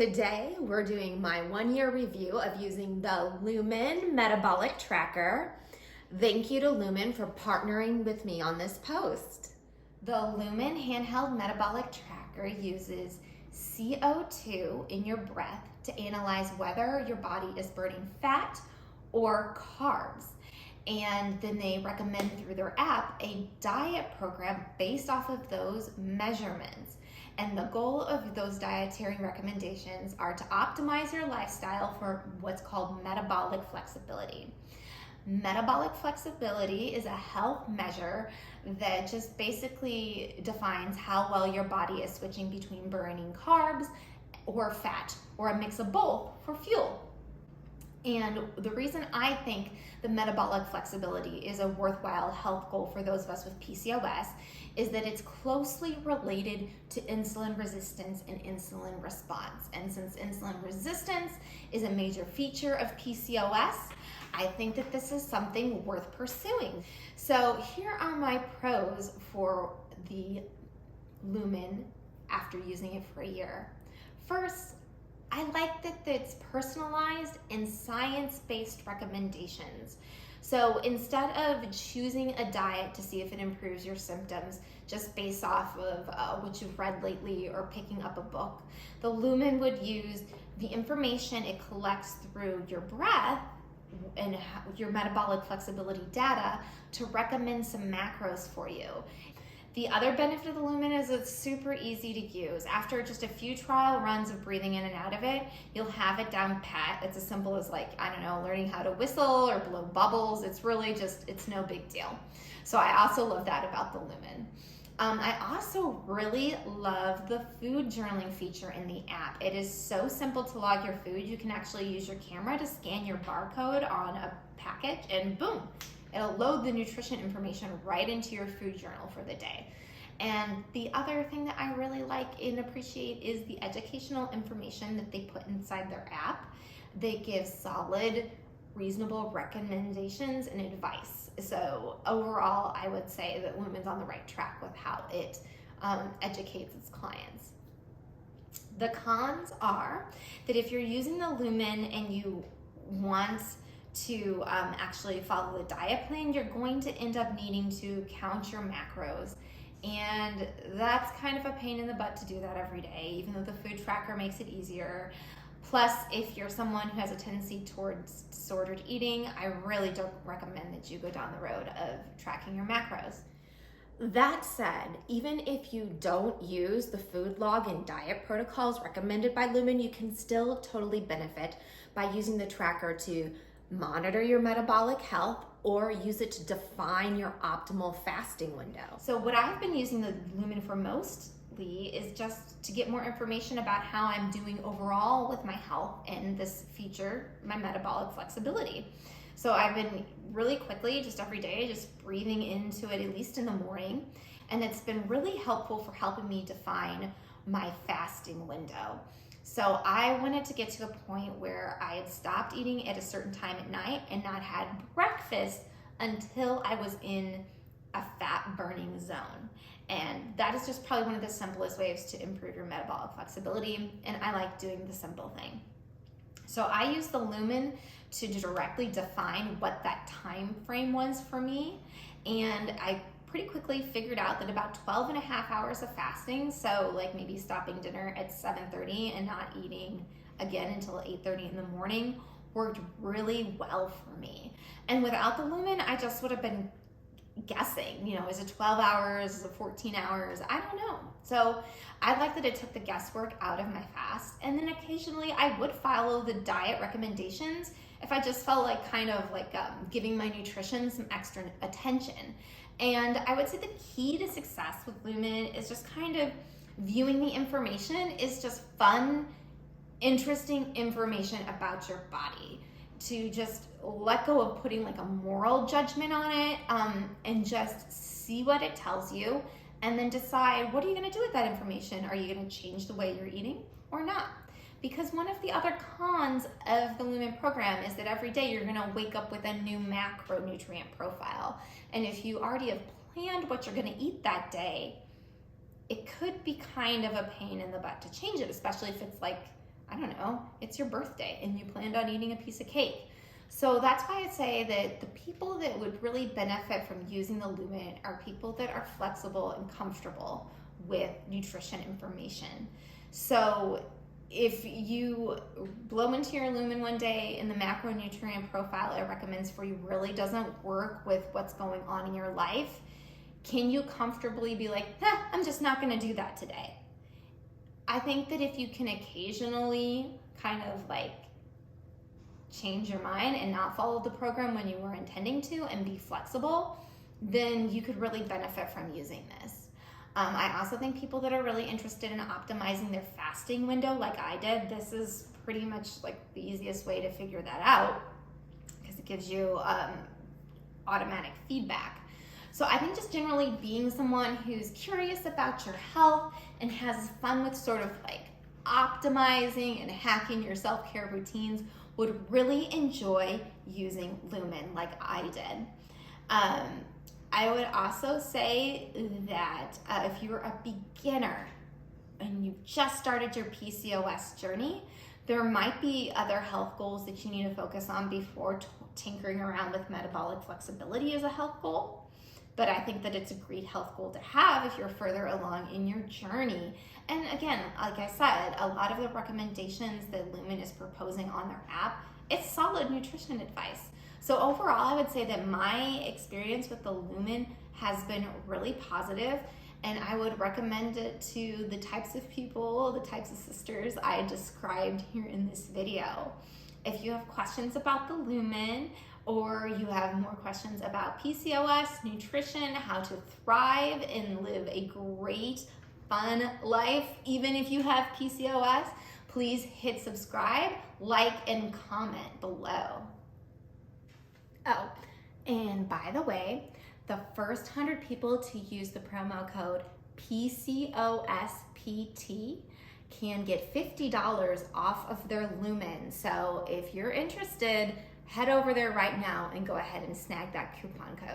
Today, we're doing my 1-year review of using the Lumen Metabolic Tracker. Thank you to Lumen for partnering with me on this post. The Lumen handheld metabolic tracker uses CO2 in your breath to analyze whether your body is burning fat or carbs. And then they recommend through their app a diet program based off of those measurements. And the goal of those dietary recommendations are to optimize your lifestyle for what's called metabolic flexibility. Metabolic flexibility is a health measure that just basically defines how well your body is switching between burning carbs or fat or a mix of both for fuel. And the reason I think the metabolic flexibility is a worthwhile health goal for those of us with PCOS is that it's closely related to insulin resistance and insulin response. And since insulin resistance is a major feature of PCOS, I think that this is something worth pursuing. So here are my pros for the Lumen after using it for a year. First, I like that it's personalized and science-based recommendations. So instead of choosing a diet to see if it improves your symptoms just based off of what you've read lately or picking up a book, the Lumen would use the information it collects through your breath and your metabolic flexibility data to recommend some macros for you. The other benefit of the Lumen is it's super easy to use. After just a few trial runs of breathing in and out of it, you'll have it down pat. It's as simple as learning how to whistle or blow bubbles. It's really it's no big deal. So I also love that about the Lumen. I also really love the food journaling feature in the app. It is so simple to log your food. You can actually use your camera to scan your barcode on a package and boom, it'll load the nutrition information right into your food journal for the day. And the other thing that I really like and appreciate is the educational information that they put inside their app. They give solid, reasonable recommendations and advice. So overall, I would say that Lumen's on the right track with how it educates its clients. The cons are that if you're using the Lumen and you want to actually follow the diet plan, you're going to end up needing to count your macros. And that's kind of a pain in the butt to do that every day, even though the food tracker makes it easier. Plus, if you're someone who has a tendency towards disordered eating, I really don't recommend that you go down the road of tracking your macros. That said, even if you don't use the food log and diet protocols recommended by Lumen, you can still totally benefit by using the tracker to monitor your metabolic health or use it to define your optimal fasting window. So what I've been using the Lumen for mostly is just to get more information about how I'm doing overall with my health and this feature, my metabolic flexibility. So I've been really quickly, just every day, just breathing into it, at least in the morning. And it's been really helpful for helping me define my fasting window. So I wanted to get to a point where I had stopped eating at a certain time at night and not had breakfast until I was in a fat burning zone. And that is just probably one of the simplest ways to improve your metabolic flexibility. And I like doing the simple thing. So I use the Lumen to directly define what that time frame was for me. And I pretty quickly figured out that about 12 and a half hours of fasting, so like maybe stopping dinner at 7:30 and not eating again until 8:30 in the morning, worked really well for me. And without the Lumen, I just would have been guessing, is it 12 hours, is it 14 hours? I don't know. So I like that it took the guesswork out of my fast. And then occasionally I would follow the diet recommendations if I just felt like giving my nutrition some extra attention. And I would say the key to success with Lumen is just kind of viewing the information is just fun, interesting information about your body. To just let go of putting a moral judgment on it and just see what it tells you and then decide, what are you going to do with that information? Are you going to change the way you're eating or not? Because one of the other cons of the Lumen program is that every day you're going to wake up with a new macronutrient profile. And if you already have planned what you're going to eat that day, it could be kind of a pain in the butt to change it, especially if it's I don't know, it's your birthday and you planned on eating a piece of cake. So that's why I'd say that the people that would really benefit from using the Lumen are people that are flexible and comfortable with nutrition information. So if you blow into your Lumen one day and the macronutrient profile it recommends for you really doesn't work with what's going on in your life, can you comfortably be like, I'm just not gonna do that today? I think that if you can occasionally kind of like change your mind and not follow the program when you were intending to and be flexible, then you could really benefit from using this. I also think people that are really interested in optimizing their fasting window like I did, this is pretty much like the easiest way to figure that out because it gives you automatic feedback. So I think just generally being someone who's curious about your health and has fun with sort of like optimizing and hacking your self-care routines would really enjoy using Lumen like I did. I would also say that if you're a beginner and you've just started your PCOS journey, there might be other health goals that you need to focus on before tinkering around with metabolic flexibility as a health goal. But I think that it's a great health goal to have if you're further along in your journey. And again, like I said, a lot of the recommendations that Lumen is proposing on their app, it's solid nutrition advice. So overall, I would say that my experience with the Lumen has been really positive, and I would recommend it to the types of people, the types of sisters I described here in this video. If you have questions about the Lumen, or you have more questions about PCOS, nutrition, how to thrive and live a great, fun life, even if you have PCOS, please hit subscribe, like, and comment below. Oh, and by the way, the first 100 people to use the promo code PCOSPT can get $50 off of their Lumen. So if you're interested, head over there right now and go ahead and snag that coupon code.